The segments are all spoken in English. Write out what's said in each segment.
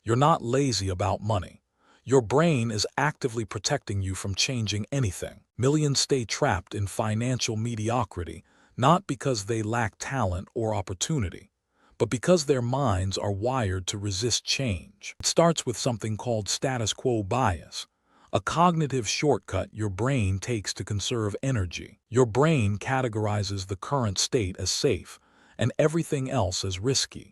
You're not lazy about money. Your brain is actively protecting you from changing anything. Millions stay trapped in financial mediocrity, not because they lack talent or opportunity, but because their minds are wired to resist change. It starts with something called status quo bias, a cognitive shortcut your brain takes to conserve energy. Your brain categorizes the current state as safe and everything else as risky,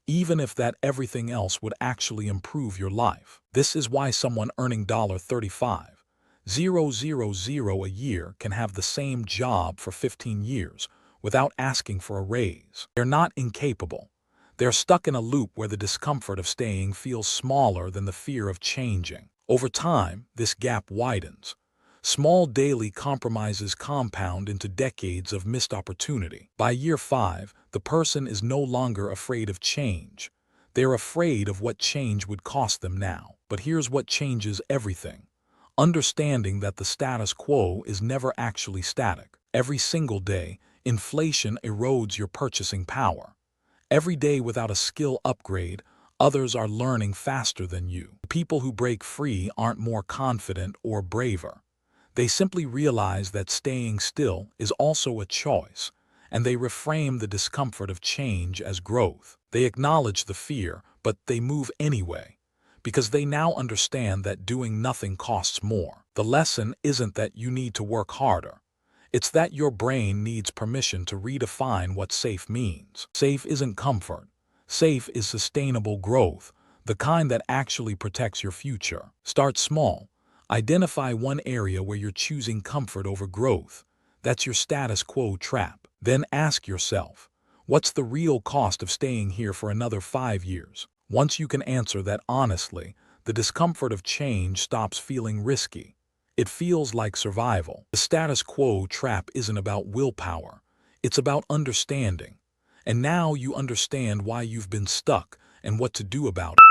even if that everything else would actually improve your life. This is why someone earning $35,000 a year can have the same job for 15 years without asking for a raise. They're not incapable. They're stuck in a loop where the discomfort of staying feels smaller than the fear of changing. Over time, this gap widens. Small daily compromises compound into decades of missed opportunity. By year 5, the person is no longer afraid of change. They're afraid of what change would cost them now. But here's what changes everything: understanding that the status quo is never actually static. Every single day, inflation erodes your purchasing power. Every day without a skill upgrade, others are learning faster than you. People who break free aren't more confident or braver. They simply realize that staying still is also a choice, and they reframe the discomfort of change as growth. They acknowledge the fear, but they move anyway, because they now understand that doing nothing costs more. The lesson isn't that you need to work harder. It's that your brain needs permission to redefine what safe means. Safe isn't comfort. Safe is sustainable growth, the kind that actually protects your future. Start small. Identify one area where you're choosing comfort over growth. That's your status quo trap. Then ask yourself, what's the real cost of staying here for another 5 years? Once you can answer that honestly, the discomfort of change stops feeling risky. It feels like survival. The status quo trap isn't about willpower. It's about understanding. And now you understand why you've been stuck and what to do about it.